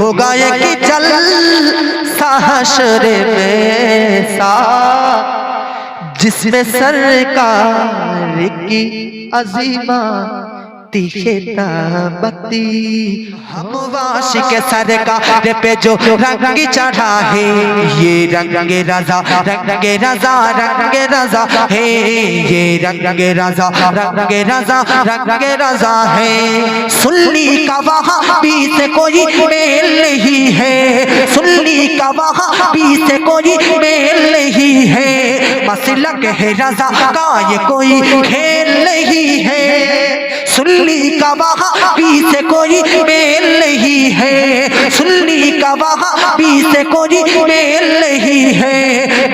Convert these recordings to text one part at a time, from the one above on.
होगा एक जल हश्र में सा, जिसमें सरकार की अजीमा बत्ती। हम वाशिक सरकार पे जो रंग चढ़ा है, ये रंग रजा रंग रजा रंग रजा है, ये रंग रजा रंग रजा रंग रजा है। सुन्नी का वहाबी से कोई मेल नहीं है, सुन्नी का वहाबी से कोई मेल नहीं है, मसलक है रजा का ये कोई खेल नहीं है। सुन्नी का वहाबी से कोई मेल नहीं है, सुन्नी का वहाबी से कोई मेल नहीं है,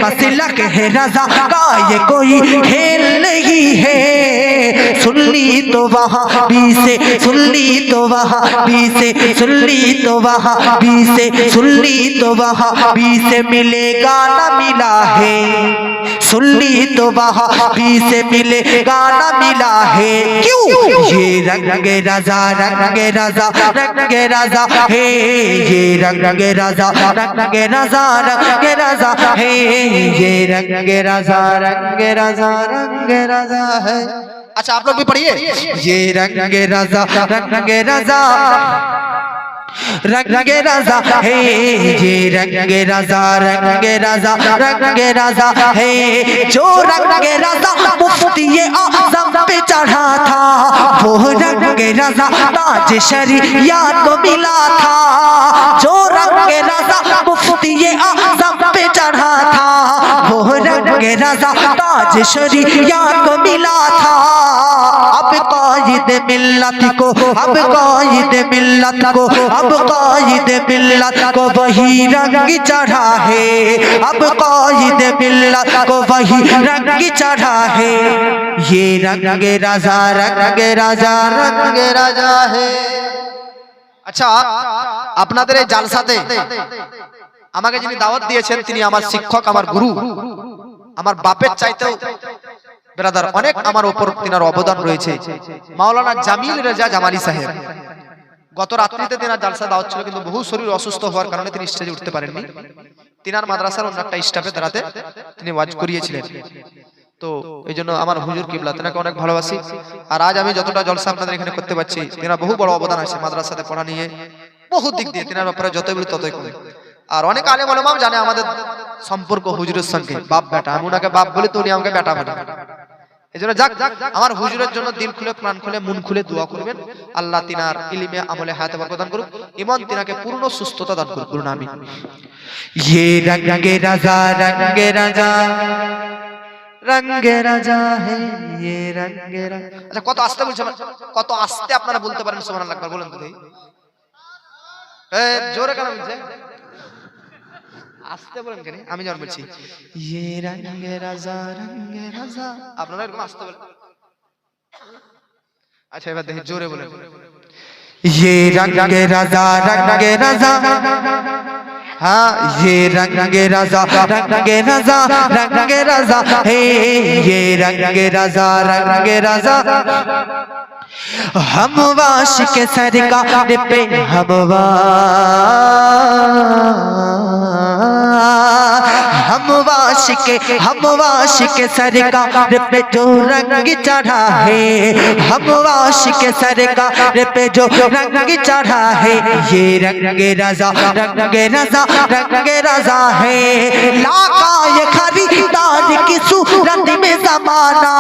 मसलक है रजा का ये कोई खेल नहीं है। सुन्नी तो वहाबी से, सुन्नी तो वहाबी से, सुन्नी तो वहाबी से, सुन्नी तो वहाबी से मिलेगा ना मिला है, सुन्नी तो वहाबी से मिलेगा ना मिला है। क्यों? ये रंग रजा रंग रजा रंग रजा है, ये रंग रजा रंग रजा रंग रजा है, ये रंग रजा रंग रजा रंग रजा है। अच्छा आप लोग भी पढ़िए, ये रंग रजा रंग रजा रंग रजा है, ये रंग रजा रंग रजा रंग रजा है। जो रंग रजा मुफ्ती आज़म पे चढ़ा था, वो रंग रजा ताज शरीयत को मिला था। जो रंग रजा मुफ्ती आज़म पे चढ़ा था, वो रंग रजा ताज शरीयत को मिला था। अब कायद मिल्लत को, अब कायद मिल्लत को, अब कायद मिल्लत को वही रंग चढ़ा है, अब कायद मिल्लत को वही रंग चढ़ा है, ये रंग रजा रंग रजा रंग रजा है। আচ্ছা আপনাদের এই জালসাতে আমাকে যিনি দাওয়াত দিয়েছেন তিনি আমার শিক্ষক, আমার গুরু, আমার বাপের চাইতেও ব্রাদার অনেক আমার উপর তিনার অবদান রয়েছে, মাওলানা জামিল রেজা জামালি সাহেব। গত রাত্রিতে তিনার জালসা দাওয়াত ছিল, কিন্তু বহু শরীর অসুস্থ হওয়ার কারণে তিনি স্টেজে উঠতে পারেননি। তিনার মাদ্রাসার অন্য একটা স্টাফে দাঁড়াতে তিনি ওয়াজ করিয়েছিলেন। তো এই জন্য আমার হুজুর কিবলা তিনাকে অনেক ভালোবাসি। আর আজ আমি যতটা জলসা আপনাদের এখানে করতে পারছি, তিনার বহু বড় অবদান আছে মাদ্রাসাতে পড়া নিয়ে, বহু দিক দিয়ে তিনার ব্যাপারে যতই বলি ততই কম। আর অনেক আলেম ওলামাও জানে আমাদের সম্পর্ক হুজুরের সঙ্গে, বাপ বেটা। আমি ওনাকে বাপ বলি তো উনি আমাকে বেটা বলে। এই জন্য যাক আমার হুজুরের জন্য দিল খুলে প্রাণ খুলে মন খুলে দোয়া করবেন, আল্লাহ তিনার ইলমে আমলে হায়াতে বরকত দান করুক, ঈমান তিনাকে পূর্ণ সুস্থতা দান করুক, বলুন আমিন। ये रंग रजा रंग रजा रंग रजा है, ये रंग रजा। अच्छा কত আস্তে বলছেন, কত আস্তে আপনারা বলতে পারেন সুবহানাল্লাহ একবার বলেন তো দেখি। জোরে কেন বলছেন, আস্তে বলেন কেন? আমি যেমন বলছি ये रंग रजा रंग रजा, আপনারা এরকম আস্তে বলেন। আচ্ছা এবার দেখি জোরে বলেন, ये रंग रजा रंग रजा, हाँ ये रंग रजा रंग रजा रंग रजा है, ये रंग रजा रंग रजा। हम वाशिक सरकार पे हम वाशिक सरकार पे जो रंग चढ़ा है, हम वाशिक सरकार पे जो रंग चढ़ा है, ये रंग रजा रंग रजा रंग रजा है। लाका ये खरीदार की सूरत में ज़माना,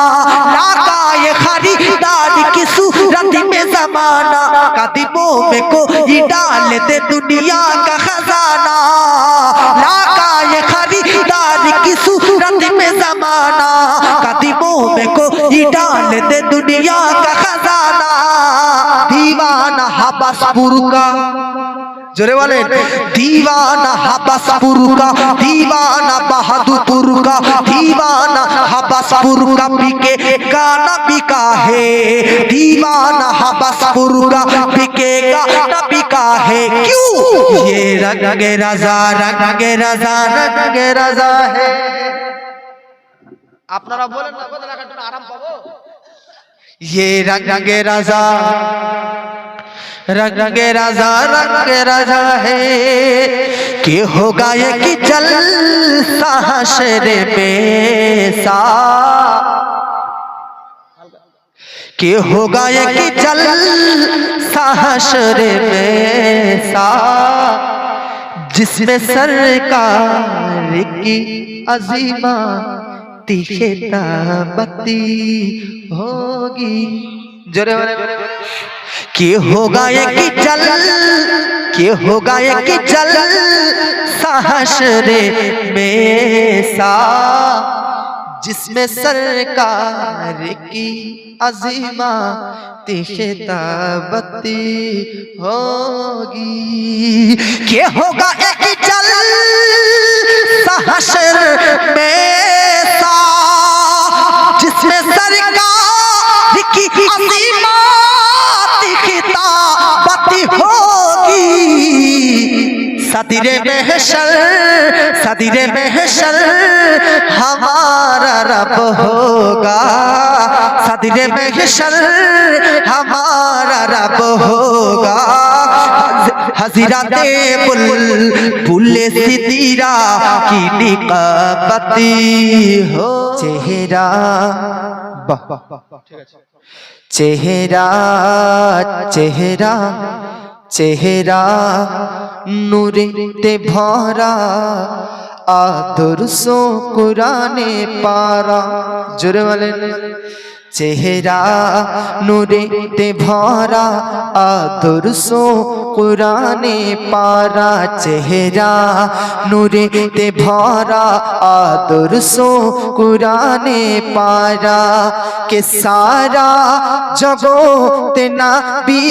लाका ये खरीदार की सूरत में ज़माना, कदमों में कोई डाल दे दुनिया का खजाना। लाका ये खरीदार की सूरत में ज़माना, कदमों में कोई डाल दे दुनिया का खजाना। दीवाना हबसपुर का, जोरे वाले, दीवाना हबसपुर का, दीवाना बहादुरपुर का, दीवाना हबसपुर का बिके गाना बिका है, दीवाना हबसपुर का बिके गाना बिका है। क्यों? ये रंग रजा रंग रजा रंग रजा है। আপনারা বলেন না কথা লাগার জন্য আরাম পাবো। ये रंग रजा रंग राजा है कि होगा ये कि जलसा हश्र में सा कि होगा ये कि जलसा हश्र में सा जिसमें सरकार की अजीमा तिखताबती होगी जोरे कि होगा ये कि होगा ये कि जल हश्र में सा जिसमें सरकार की अजीमा तिखताबती होगी कि होगा ये कि जल हश्र में सा जिसमें सरकार की अजीमा तिखताबती होगी सदीरे महशर हमारा रब होगा सदीरे महशर हमारा रब होगा हज़ीराते बुल्ले सिदीरा की निकाबती हो चेहरा चेहरा चेहरा चेहरा नूरे ते भरा आदर्शों कुराने पारा जुरे वाले चेहरा नूरे ते भरा आदर्शों कुराने पारा चेहरा नूरे ते भरा आदर्शों कुराने पारा के सारा जगत नबी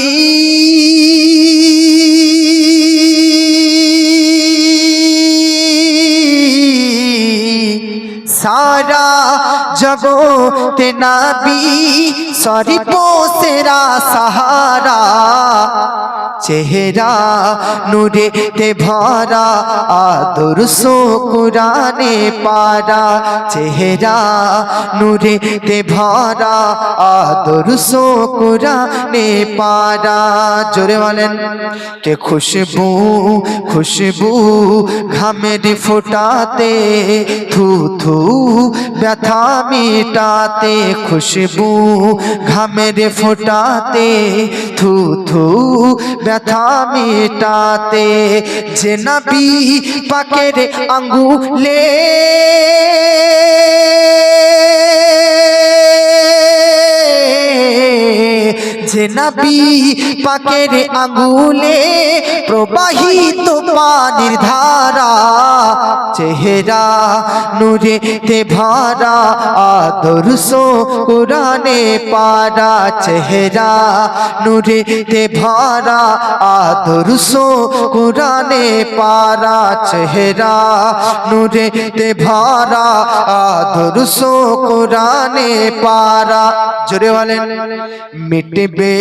सारा जगत नबी शरीफों सेरा सहारा चेहरा नूरे ते भरा आदर्शों कुराने पारा चेहरा नूरे ते भरा आदर्शों कुराने पारा जोरे वालेन के खुशबू खुशबू घामेर फुटाते थू थू व्यथा मिटाते खुशबू घामेर फुटाते थू थू व्यथा मिटाते जे नबी पाकेर आंगुले जे नबी पाकेर आंगुले प्रवाहित पानिर धारा चेहरा नूरे ते भरा आदर्शों कुराने पारा चेहरा नूरे ते भरा आदर्शों कुराने पारा चेहरा नूरे ते भरा आदर्शों कुराने पारा जोरे वाले मिटबे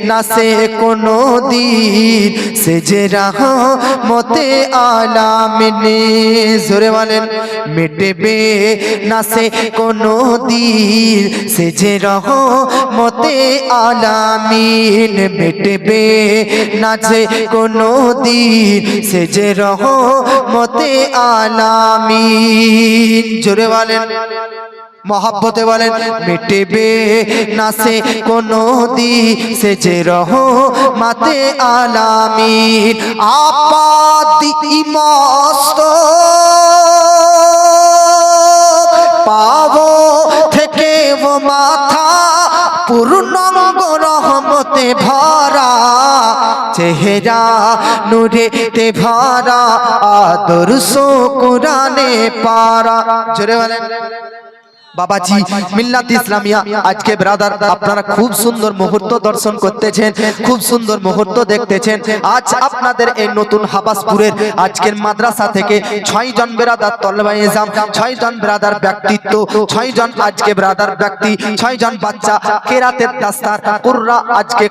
ना से कोनो दिन से जे रहमते आलामिने जोरे वाले मिटबे ना से कोनो दिन से जे रहमते आलामीन मिटबे ना से कोनो दिन से जे रहमते आलामीन जोरे वाले मोहब्बते वाले मिटबे ना से कोनो दी से जे रहमते आलामीन आपादी मस्त पावो থেকে वो माथा पूर्णांग रहमते भरा चेहरा नूरे ते भरा आदर्शों कुराने पारा जोरे वाले बाबाजी मिल्लात इस्लामिया आज के ब्रादार আপনারা খুব সুন্দর মুহূর্ত দর্শন করতেছেন খুব সুন্দর মুহূর্ত দেখতেছেন আজ আপনাদের এই নতুন হাবাসপুরের আজকের মাদ্রাসা থেকে 6 জন ব্রাদার তলবা ইজাম 6 জন ব্রাদার ব্যক্তিত্ব 6 জন আজকে ব্রাদার ব্যক্তি 6 জন বাচ্চা কেরাতের দাস্তার কুররা আজকে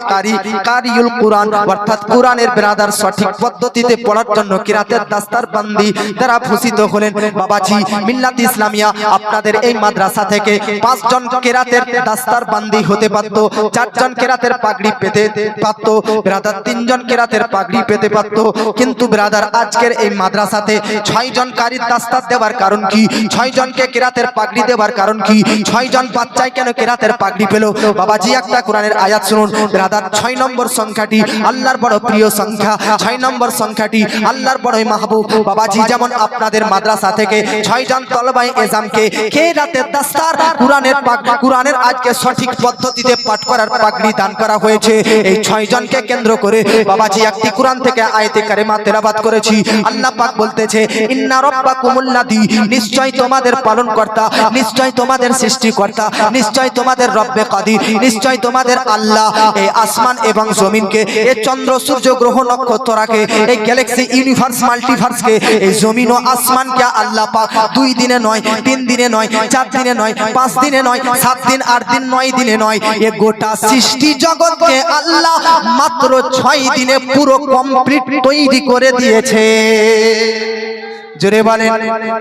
কারিউল কুরআন অর্থাৎ কুরআনের ব্রাদার সঠিক পদ্ধতিতে পড়ার জন্য কেরাতের দাস্তার বন্দি দ্বারা ভূষিত হলেন বাবাজি মিল্লাত ইসলামিয়া আপনাদের এই মাদ্রাসা মাদ্রাসা থেকে 5 জন কেরাতের দাস্তার বান্দি হতে পারতো, 4 জন কেরাতের পাগড়ি পেতে পারতো ব্রাদার, 3 জন কেরাতের পাগড়ি পেতে পারতো। কিন্তু ব্রাদার আজকের এই মাদ্রাসাতে 6 জন কারির দাস্তার দেওয়ার কারণ কি? 6 জনকে কেরাতের পাগড়ি দেওয়ার কারণ কি? 6 জন বাচ্চায় কেন কেরাতের পাগড়ি পেল? বাবাজি একটা কোরআনের আয়াত শুনুন ব্রাদার। 6 নম্বর সংখ্যাটি আল্লাহর বড় প্রিয় সংখ্যা, 6 নম্বর সংখ্যাটি আল্লাহর বড়ই মাহবুব। বাবাজি যেমন আপনাদের মাদ্রাসা থেকে 6 জন তলবায়ে এজামকে কেরাতের দাস্তার কুরআনের আজকে সঠিক পদ্ধতিতে পাঠ করার পাগড়ি দান করা হয়েছে। এই 6 জনকে কেন্দ্র করে বাবাজি একটি কুরআন থেকে আয়াতে কারিমা তেলাওয়াত করেছি। আল্লাহ পাক বলতেছে ইন্না রাব্বাকুমুল্লাযী, নিশ্চয় তোমাদের পালনকর্তা, নিশ্চয় তোমাদের সৃষ্টিকর্তা, নিশ্চয় তোমাদের রব্বে কাদির, নিশ্চয় তোমাদের আল্লাহ এই আসমান এবং জমিনকে, এই চন্দ্র সূর্য গ্রহ নক্ষত্রকে, এই গ্যালাক্সি ইউনিভার্স মাল্টিভার্সকে, এই জমিন ও আসমানকে আল্লাহ পাক 2 দিনে নয়, 3 দিনে নয়, 4 দিনে নয়, 5 দিনে নয়, 7 দিন 8 দিন 9 দিনে নয়, এই গোটা সৃষ্টি জগৎকে আল্লাহ মাত্র 6 দিনে পুরো কমপ্লিট তৈরি করে দিয়েছে। জোরে বলেন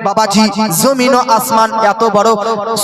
বাবাজি, জমিন ও আসমান এত বড়,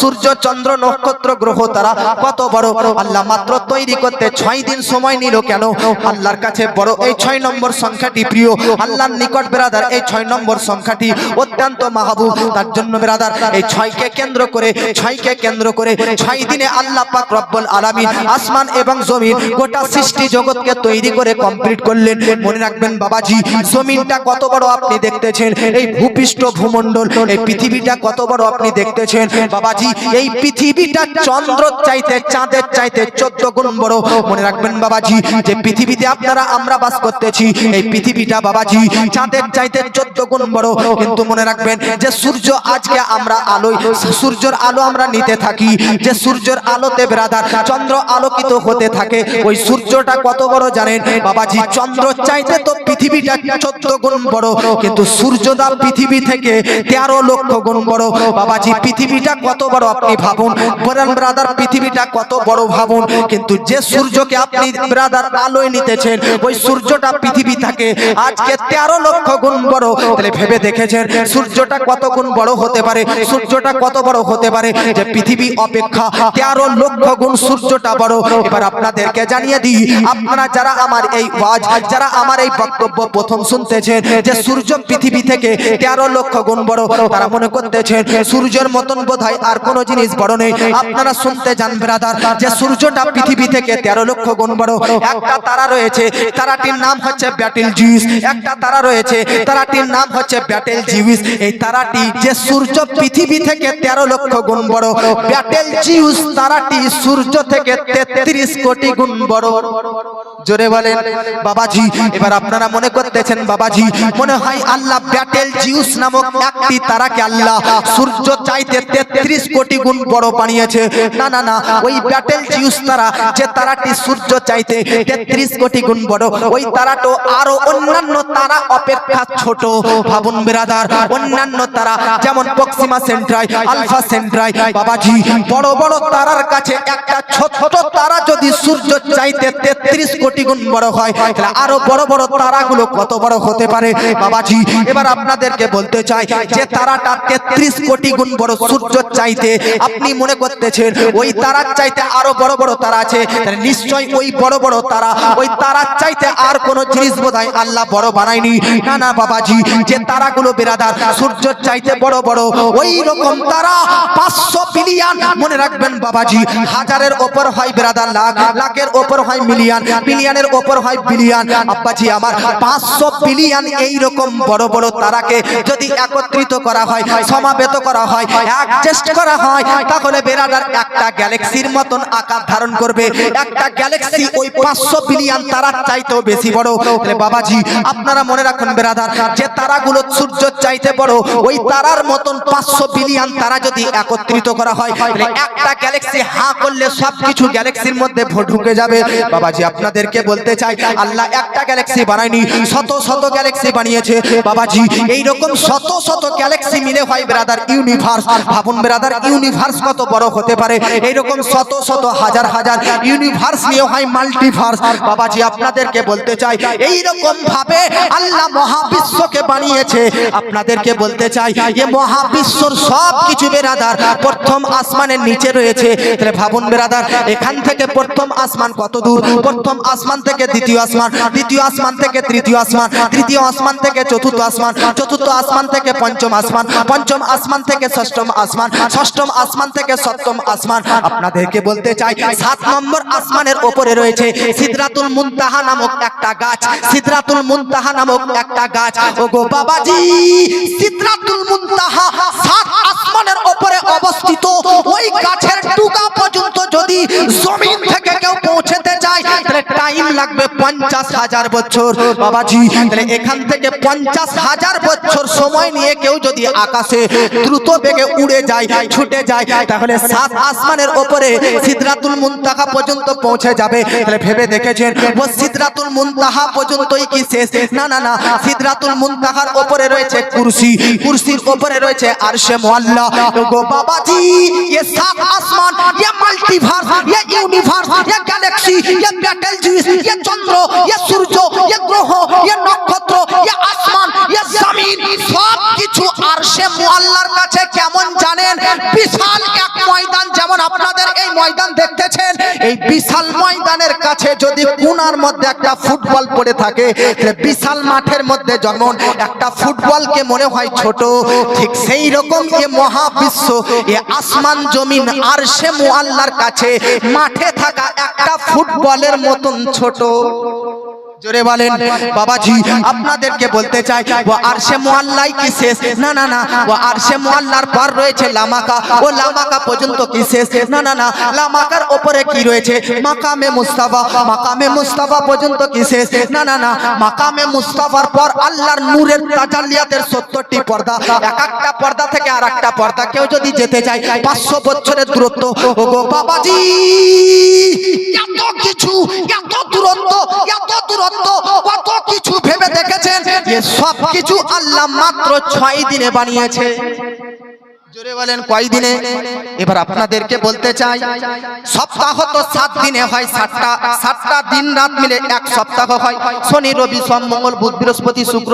সূর্য চন্দ্র নক্ষত্র গ্রহ তারা কত বড়, আল্লাহ মাত্র তৈরি করতে 6 দিন সময় নিল কেন? আল্লাহর কাছে বড় এই 6 নম্বর সংখ্যাটি প্রিয়, আল্লাহর নিকট ব্রাদার এই 6 নম্বর সংখ্যাটি অত্যন্ত মাহবুব। তার জন্য ব্রাদার এই 6কে কেন্দ্র করে 6 দিনে আল্লাহ পাক রব্বুল আলামিন আসমান এবং জমিন গোটা সৃষ্টি জগৎকে তৈরি করে কমপ্লিট করলেন। মনে রাখবেন বাবাজি, জমিনটা কত বড় আপনি দেখতেছেন, এই ভূপৃষ্ঠ ভূমণ্ডল এই পৃথিবীটা কত বড় আপনি দেখতেছেন বাবাজি। এই পৃথিবীটা চন্দ্র চাইতে চাঁদের চাইতে 14 গুণ বড়। মনে রাখবেন বাবাজি, যে পৃথিবীতে আপনারা আমরা বাস করতেছি এই পৃথিবীটা বাবাজি চাঁদের চাইতে 14 গুণ বড়। কিন্তু মনে রাখবেন যে সূর্য আজকে আমরা আলোয়, সূর্যের আলো আমরা নিতে থাকি, যে সূর্যের আলোতে ব্রাদার চন্দ্র আলোকিত হতে থাকে, ওই সূর্যটা কত বড় জানেন বাবাজি? চন্দ্র চাইতে তো পৃথিবীটা 14 গুণ বড়, কিন্তু সূর্যটা পৃথিবী থেকে 13 লক্ষ গুণ বড়। বাবাজি পৃথিবীটা কত বড় আপনি ভাবুন, বলেন ব্রাদার পৃথিবীটা কত বড় ভাবুন। কিন্তু যে সূর্যকে আপনি ব্রাদার আলোয় নিতেছেন, ওই সূর্যটা পৃথিবী থেকে আজকে 13 লক্ষ গুণ বড়। তাহলে ভেবে দেখেছেন সূর্যটা কত গুণ বড় হতে পারে, সূর্যটা কত বড় হতে পারে, যে পৃথিবী অপেক্ষা 13 লক্ষ গুণ সূর্যটা বড়। এবার আপনাদেরকে জানিয়ে দিই, আপনারা যারা আমার এই ওয়াজ, যারা আমার এই বক্তব্য প্রথম শুনতেছেন যে সূর্য পৃথিবী থেকে 13 লক্ষ গুণ বড়, তারা মনে করতেছেন সূর্যের মতন বোধহয় আর কোন জিনিস বড় নেই। আপনারা শুনতে যান ব্রাদার, যে সূর্যটা পৃথিবী থেকে 13 লক্ষ গুণ বড়। একটা তারা রয়েছে, তারাটির নাম হচ্ছে ব্যাটেল জিউস। একটা তারা রয়েছে, তারাটির নাম হচ্ছে ব্যাটেল জিউস। এই তারাটি যে সূর্য পৃথিবী থেকে 13 লক্ষ গুণ বড়, ব্যাটেল জিউস তারাটি সূর্য থেকে 33 কোটি গুণ বড়। জোরে বলেন বাবাজি। এবার আপনারা মনে করতেছেন বাবাজি মনে হয় আল্লাহ ব্যাটেল জিউস নামক একটি তারাকে আল্লাহ সূর্য চাইতে 33 কোটি গুণ বড় বানিয়েছে। না না না, ওই ব্যাটেল জিউস তারা, যে তারাটি সূর্য চাইতে 33 কোটি গুণ বড়, ওই তারাটো আরো অন্যান্য তারা অপেক্ষা ছোট। ভাবুন ব্রাদার, অন্যান্য তারা যেমন প্রক্সিমা সেন্ট্রাই, আলফা সেন্ট্রাই, বাবাজি বড় বড় তারার কাছে একটা ছোট তারা যদি সূর্য চাইতে 33 কোটি গুণ বড় হয়, তাহলে আরো বড় বড় তারাগুলো কত বড় হতে পারে বাবাজি। এবার আপনাদেরকে বলতে চাই যে তারাটা 33 কোটি গুণ বড় সূর্য চাইতে, আপনি মনে করতেছেন ওই তারার চাইতে আরো বড় বড় তারা আছে, তাহলে নিশ্চয় ওই বড় বড় তারা, ওই তারার চাইতে আর কোন জিনিস বোধহয় আল্লাহ বড় বানায়নি। না না বাবাজি, যে তারাগুলো বেরাদার সূর্যের চাইতে বড় বড়, ওই রকম তারা 500 বিলিয়ন। মনে রাখবেন বাবাজি, হাজারের ওপর হয় বেরাদার লাখ, লাখের ওপর হয় মিলিয়ন, মিলিয়নের ওপর হয় বিলিয়ন। আব্বাজি আমার 500 বিলিয়ন এই রকম বড় বড় তারাকে যদি একত্রিত করা হয়, সমাবেত করা হয়, অ্যাডজাস্ট করা হয়, তাহলে বেরাদার একটা গ্যালাক্সির মতন আকার ধারণ করবে। একটা গ্যালাক্সি ওই 500 বিলিয়ন তারার চাইতেও বেশি বড়। তাহলে বাবাজি আপনারা মনে রাখুন বেরাদার, যে তারাগুলো সূর্যের চাইতে বড়, ওই তারার মতন 500 বিলিয়ন তারা যদি একত্রিত করা হয়, তাহলে একটা গ্যালাক্সি হাঁ করলে সবকিছু গ্যালাক্সির মধ্যে ঢুকে যাবে। বাবাজি আপনাদেরকে বলতে চাই, আল্লাহ একটা গ্যালাক্সি বানায়নি, শত শত গ্যালাক্সি বানিয়েছে বাবাজি। এই রকম শত শত গ্যালাক্সি মিলে হয় ব্রাদার ইউনিভার্স। ভাবুন ব্রাদার ইউনিভার্স কত বড় হতে পারে। এই রকম শত শত হাজার হাজার ইউনিভার্স নিয়ে হয় মাল্টিভার্স। বাবাজি আপনাদেরকে বলতে চাই এই রকম ভাবে আল্লাহ মহাবিশ্বকে বানিয়েছে। আপনাদেরকে বলতে চাই এই মহাবিশ্বর সব কিছু ব্রাদার প্রথম আসমানের নিচে রয়েছে। তাহলে ভাবুন ব্রাদার এখান থেকে প্রথম আসমান কত দূর, প্রথম আসমান থেকে দ্বিতীয় আসমান, দ্বিতীয় আসমান থেকে তৃতীয় আসমান, তৃতীয় আসমান থেকে চতুর্থ আসমান, চতুর্থ আসমান থেকে পঞ্চম আসমান, পঞ্চম আসমান থেকে ষষ্ঠম আসমান, ষষ্ঠম আসমান থেকে সপ্তম আসমান। আপনাদেরকে বলতে চাই 7 নম্বর আসমানের উপরে রয়েছে সিদরাতুল মুনতাহা নামক একটা গাছ। সিদরাতুল মুনতাহা নামক একটা গাছ। ওগো বাবাজি সিদরাতুল মুনতাহা 7 আসমানের উপরে অবস্থিত। ওই গাছের টুকা পর্যন্ত যদি জমিন থেকে কেউ পৌঁছতে চায় তাহলে টাইম লাগবে 50,000 বছর। বাবাজি তাহলে এখান থেকে 50,000 বছর সময় নিয়ে কেউ যদি আকাশে দ্রুত বেগে উড়ে যায়, ছুটে যায়, তাহলে 7 আসমানের উপরে সিদরাতুল মুনতাহা পর্যন্ত পৌঁছে যাবে। তাহলে ভেবে দেখেছেন ও সিদরাতুল মুনতাহা পর্যন্তই কি শেষ? না না না, সিদরাতুল মুনতাহার উপরে রয়েছে কুরসি, কুরসির উপরে রয়েছে আরশে মুআল্লা। গো বাবাজি ये 7 आसमान, ये मल्टीवर्स, ये यूनिवर्स, ये गैलेक्सी, ये बेटेलजिस, ये चंद्र, ये सूरज, ये ग्रह, ये नक्षत्र, ये आसमान, ये जमीन सब কিছু আরশে মুআল্লার কাছে কেমন জানেন? বিশাল এক ময়দান। যেমন আপনাদের এই ময়দান দেখতেছেন, এই বিশাল ময়দানের কাছে যদি কোণার মধ্যে একটা ফুটবল পড়ে থাকে তাহলে বিশাল মাঠের মধ্যে যেমন একটা ফুটবলকে মনে হয় ছোট, ঠিক সেই রকম এই মহাবিশ্ব, এই আসমান জমিন আরশে মুআল্লার কাছে মাঠে থাকা একটা ফুটবলের মতন ছোট। জোরে বলেন বাবাজি আপনাদেরকে বলতে চাই ও আরশে মুআল্লাই কি শেষ? না না না, ও আরশে মুআল্লার পর রয়েছে লামাকা। ও লামাকা পর্যন্ত কি শেষ? না না না, লামাকার উপরে কি রয়েছে? মাকামে মুস্তাফা। মাকামে মুস্তাফা পর্যন্ত কি শেষ? না না না, মাকামে মুস্তাফার পর আল্লাহর নূরের তাজাল্লিয়াতের 70টি পর্দা। এক একটা পর্দা থেকে আর একটা পর্দা কেউ যদি যেতে চায় 500 বছরের দূরত্ব। ও গো বাবাজি এত কিছু, এত দূরত্ব, এত দূরত্ব, কত কিছু ভেবে দেখেছেন? যে সব কিছু আল্লাহ মাত্র 6 দিনে বানিয়েছে। জোরে বলেন কয় দিনে? এবার আপনাদেরকে বলতে চাই সপ্তাহ তো 7 দিনে হয়, 7টা দিন রাত মিলে এক সপ্তাহ হয়। শনি রবি সোম মঙ্গল বুধ বৃহস্পতি শুক্র।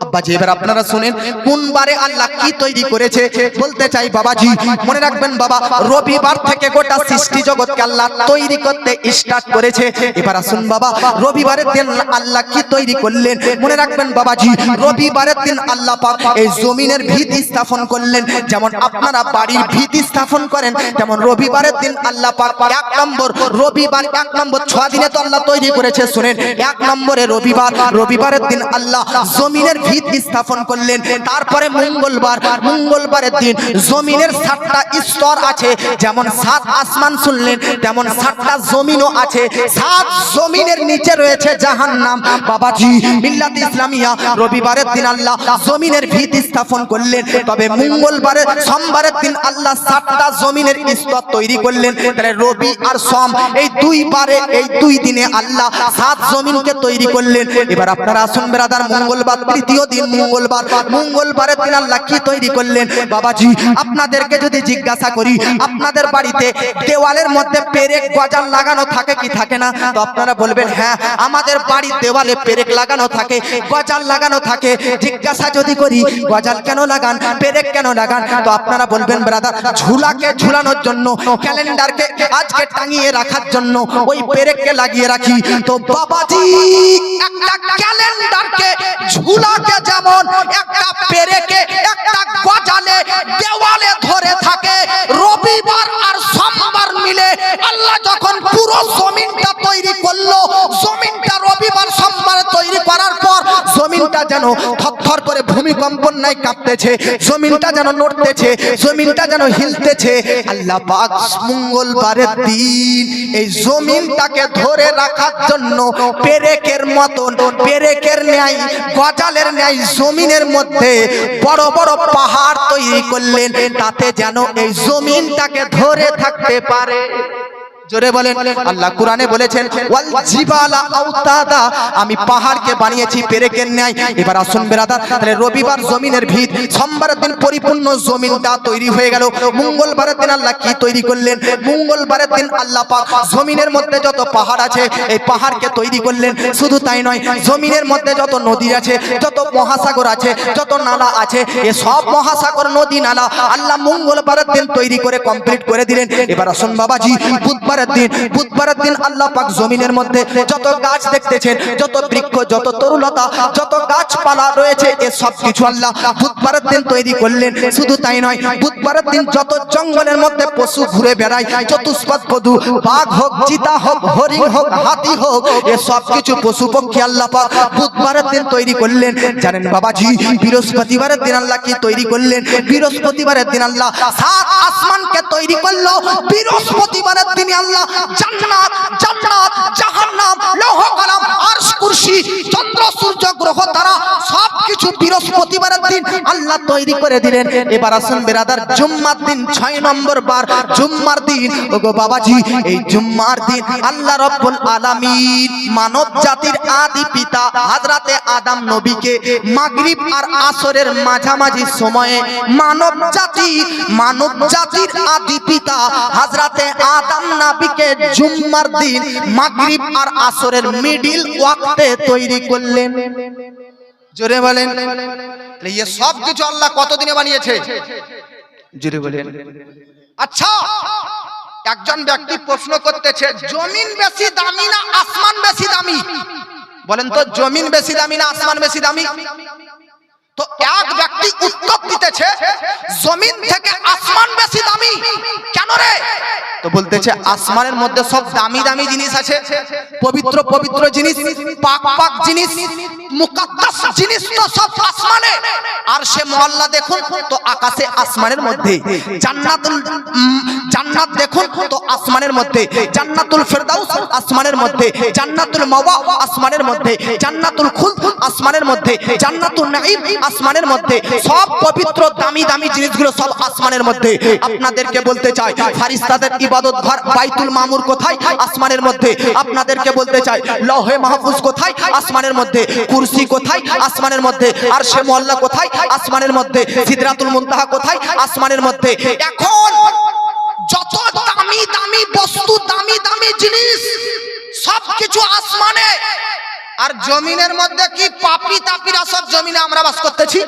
আব্বাজি এবার আপনারা শুনেন কোন বারে আল্লাহ কি তৈরি করেছে বলতে চাই। বাবাজি মনে রাখবেন বাবা, রবিবার থেকে গোটা সৃষ্টি জগৎকে আল্লাহ তৈরি করতে স্টার্ট করেছে। এবার আসুন বাবা, রবিবারের দিন আল্লাহ কি তৈরি করলেন মনে রাখবেন বাবাজি। রবিবারের দিন আল্লাহ পাক এই জমিনের ভিত স্থাপন করলেন। যেমন আপনারা বাড়ির ভিত স্থাপন করেন, যেমন রবিবারের দিন আল্লাহ পাক 1 নম্বর রবিবার, 1 নম্বর 6 দিনে তো আল্লাহ তৈরি করেছে। শুনেন 1 নম্বরে রবিবার, রবিবারের দিন আল্লাহ জমিনের ভিত স্থাপন করলেন। তারপরে মঙ্গলবার, মঙ্গলবারের দিন জমিনের 7টা স্তর আছে। যেমন 7 আসমান শুনলেন, তেমন 7টা জমিনও আছে। 7 জমিনের নিচে রয়েছে জাহান্নাম। বাবাজি মিল্লাত ইসলামিয়া রবিবারের দিন আল্লাহ জমিনের ভিত স্থাপন করলেন। তবে মঙ্গলবারে সোমবারের দিন আল্লাহ 7টা জমিনের স্তর তৈরি করলেন। তাহলে রবি আর সোম এই 2 বারে, এই 2 দিনে আল্লাহ 7 জমিনকে তৈরি করলেন। এবার আপনারা আসুন ব্রাদার, মঙ্গলবার তৃতীয় দিন মঙ্গলবার, মঙ্গলবারের দিন আল্লাহ কি তৈরি করলেন? বাবাজি আপনাদেরকে যদি জিজ্ঞাসা করি আপনাদের বাড়িতে দেওয়ালের মধ্যে পেরেক গজাল লাগানো থাকে কি থাকে না? তো আপনারা বলবেন হ্যাঁ আমাদের বাড়ির দেওয়ালে পেরেক লাগানো থাকে, গজাল লাগানো থাকে। জিজ্ঞাসা যদি করি গজাল কেন লাগান, পেরেক কেন লাগান? তো আপনারা বলবেন ব্রাদার ঝুলাকে ঝুলানোর জন্য, ক্যালেন্ডারকে আজকে টাঙিয়ে রাখার জন্য ওই পেরেককে লাগিয়ে রাখি। তো বাবাজি একটা ক্যালেন্ডারকে ঝুলাকে যেমন একটা পেরেকে একটা গজালে দেওয়ালে ধরে থাকে, রবিবার আর সোমবার মিলে আল্লাহ যখন পুরো জমিনটা তৈরি করলো, জমিনটা রবিবার সোমবার তৈরি করার পর জমিনটা যেন থরথর করে ভূমিকম্পন নাই কাঁপতেছে, জমিনটা যেন নড়তেছে, জমিনটা যেন হিলতেছে। আল্লাহ পাক মঙ্গলবারের দিন এই জমিনটাকে ধরে রাখার জন্য পেরেকের মতন, পেরেকের ন্যায়, গজালের ন্যায় জমিনের মধ্যে বড় বড় পাহাড় তৈরি করলেন, তাতে যেন এই জমিনটাকে ধরে থাকতে পারে। জোরে বলেন। আল্লাহ কুরআনে বলেছেন ওয়াল জিবালা আওতাদা, আমি পাহাড়কে বানিয়েছি পেরেকের ন্যায়। এবার আসুন বেরাদার, তাহলে রবিবার জমিনের ভিত, সোমবারের দিন পরিপূর্ণ জমিনটা তৈরি হয়ে গেল। মঙ্গলবারের দিন আল্লাহ কি তৈরি করলেন? মঙ্গলবারের দিন আল্লাহ পাক জমিনের মধ্যে যত পাহাড় আছে এই পাহাড়কে তৈরি করলেন। শুধু তাই নয়, জমিনের মধ্যে যত নদী আছে, যত মহাসাগর আছে, যত নালা আছে, এই সব মহাসাগর নদী নালা আল্লাহ মঙ্গলবারের দিন তৈরি করে কমপ্লিট করে দিলেন। এবার আসুন বাবাজি, বুধবারের দিন আল্লাহ পাক জমিনের মধ্যে যত গাছ দেখতেছেন, যত বৃক্ষ, যত তরুলতা, যত গাছপালা রয়েছে এ সব কিছু আল্লাহ বুধবারের দিন তৈরি করলেন। শুধু তাই নয়, বুধবারের দিন যত জঙ্গলের মধ্যে পশু ঘুরে বেড়ায়, চতুষ্পদ পশু, বাঘ হোক, চিতা হোক, হরিণ হোক, হাতি হোক, এ সব কিছু পশু পক্ষী আল্লাহ পাক বুধবারের দিন তৈরি করলেন। জানেন বাবাজি, বৃহস্পতিবারের দিন আল্লাহ কি তৈরি করলেন? বৃহস্পতিবারের দিন আল্লাহ সাত আসমানকে তৈরি করলো। বৃহস্পতিবারের দিন আল্লাহ জান্নাত, জাহান্নাম, লৌহ কলম, আরশ, কুরসি, চন্দ্র, সূর্য, গ্রহ, তারা সবকিছু বৃহস্পতিবারের দিন আল্লাহ তৈরি করে দিলেন। এবার আসুন বেরাদার, জুম্মার দিন 6 নম্বর বার, জুম্মার দিন, ওগো বাবাজি, এই জুম্মার দিন আল্লাহ রাব্বুল আলামিন মানব জাতির আদি পিতা হযরতে আদম নবীকে মাগরিব আর আসরের মাঝামাঝি সময়ে মানব জাতির আদি পিতা হযরতে আদম নবীকে জুম্মার দিন মাগরিব আর আসরের মিডিল ওয়াক্তে তৈরি করলেন। জোরে বলেন। এই সব কিছু আল্লাহ কতদিনে বানিয়েছে? জোরে বলেন। আচ্ছা, একজন ব্যক্তি প্রশ্ন করতেছে, জমিন বেশি দামি না আসমান বেশি দামি? বলেন তো, জমিন বেশি দামি না আসমান বেশি দামি? তো এক ব্যক্তি উত্তর দিতেছে, জমিন থেকে আসমান বেশি দামি। কেন রে? তো বলতেছে, আসমানের মধ্যে সব দামি দামি জিনিস আছে, পবিত্র পবিত্র জিনিস, পাক পাক জিনিস, মুকদ্দাস জিনিস তো সব আসমানে। আর সে মহল্লা দেখুন তো আকাশে, আসমানের মধ্যে। জান্নাত দেখুন তো আসমানের মধ্যে। জান্নাতুল ফেরদাউস আসমানের মধ্যে। জান্নাতুল মাওয়া আসমানের মধ্যে। জান্নাতুল খুলদ আসমানের মধ্যে। জান্নাতুল নাঈম আসমানের মধ্যে। সব পবিত্র দামি দামি জিনিসগুলো সব আসমানের মধ্যে। আপনাদেরকে বলতে চাই, ফারিস্তাদের ইবাদত ঘর বাইতুল মামুর কোথায়? আসমানের মধ্যে। আপনাদেরকে বলতে চাই, লৌহে মাহফুজ কোথায়? আসমানের মধ্যে। কুরসি কোথায়? আসমানের মধ্যে। আর সে মহল্লা কোথায়? আসমানের মধ্যে। সিদরাতুল মুনতাহা কোথায়? আসমানের মধ্যে। এখন যত দামি দামি বস্তু, দামি দামি জিনিস সবকিছু আসমানে। আর জমিনের মধ্যে কি পাপী তাপীরা সব জমিনে আমরা বাস করতেছি।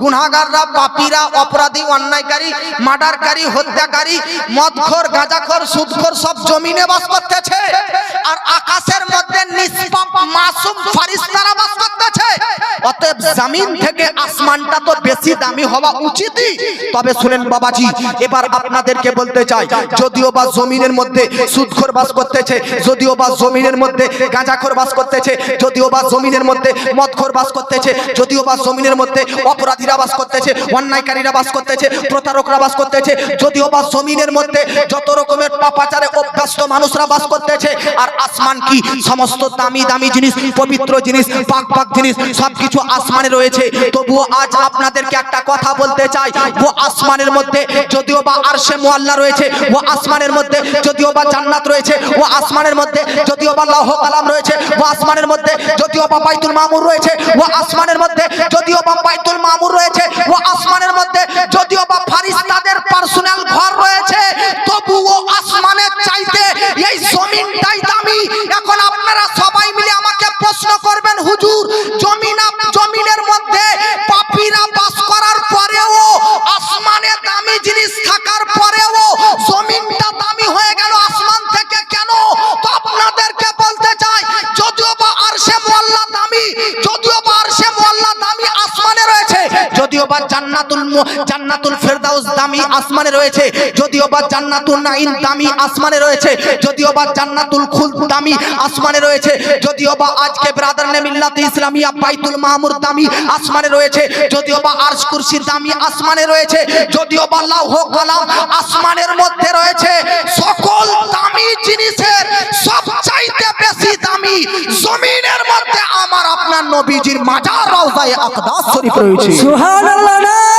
গুনাহগাররা, পাপীরা, অপরাধী, অন্যায়কারী, মার্ডারকারী, হত্যাকারী, মদখোর, গাঁজাখোর, সুদখোর সব জমিনে বাস করতেছে। আর আকাশের মধ্যে নিষ্পাপ মাসুম ফারিস্তারা বাস করতেছে। অতএব জমিন থেকে আসমানটা তো বেশি দামি হওয়া উচিতই। তবে শুনেন বাবাজি, এবার আপনাদেরকে বলতে চাই, যদিও বা জমিনের মধ্যে সুদখোর বাস করতেছে, যদিও বা জমিনের মধ্যে গাঁজাখোর বাস করতেছে, যদিও বা জমিনের মধ্যে মদখোর বাস করতেছে, যদিও বা জমিনের মধ্যে অপরাধীরা বাস করতেছে, অন্যায়কারীরা বাস করতেছে, প্রতারকরা বাস করতেছে, যদিও বা জমিনের মধ্যে যত রকমের পাপাচারে অভ্যস্ত মানুষরা বাস করতেছে। আর আসমান কি? সমস্ত দামি দামি জিনিস, পবিত্র জিনিস, পাক পাক জিনিস সবকিছু আসমানে রয়েছে। তবুও আজ আপনাদেরকে একটা কথা বলতে চাই, ও আসমানের মধ্যে যদিও বা আরশে মুআল্লা রয়েছে, ও আসমানের মধ্যে যদিও বা জান্নাত রয়েছে, ও আসমানের মধ্যে যদিও বা লৌহ কলম রয়েছে, ও আসমানের মধ্যে যদিও বা বাইতুল মামুর রয়েছে, ও আসমানের মধ্যে যদিও বা বাইতুল মামুর রয়েছে, ও আসমানের মধ্যে যদিও বা ফারিস্তাদের পার্সোনাল ঘর রয়েছে, তবুও আসমানের চাইতে এই জমিনটাই দামি। এখন আপনারা সবাই মিলে আমাকে প্রশ্ন করবেন, হুজুর, জমিনের মধ্যে পাপীরা বাস করার পরেও, আসমানে দামি জিনিস থাকার পরেও জমিনটা দামি হয়ে গেল আসমান থেকে কেন? তো আপনাদেরকে বলতে চাই, যদিও বা আরশে মুআল্লা দামি, যদিও বা আরশে মুআল্লা দামি আসমানে রয়েছে, যদিও বা জান্নাতুল ফেরদাউস দামি আসমানে রয়েছে, যদিও বা জান্নাতুল নাঈম দামি আসমানে রয়েছে, যদিও বা জান্নাতুল খুলদ দামি আসমানে রয়েছে, যদিও বা আজকে ব্রাদারনে মিল্লাতে ইসলামিয়া বাইতুল মামুর দামি আসমানে রয়েছে, যদিও বা আরশ কুরসি দামি আসমানে রয়েছে, যদিও বা লৌহ কলম আসমানের মধ্যে রয়েছে, সকল দামি জিনিসের সবচাইতে বেশি দামি জমিনের মধ্যে আমার আপনার নবীজির মাজার রওজায়ে আকদাস শরীফ রয়েছে। সুবহানাল্লাহ।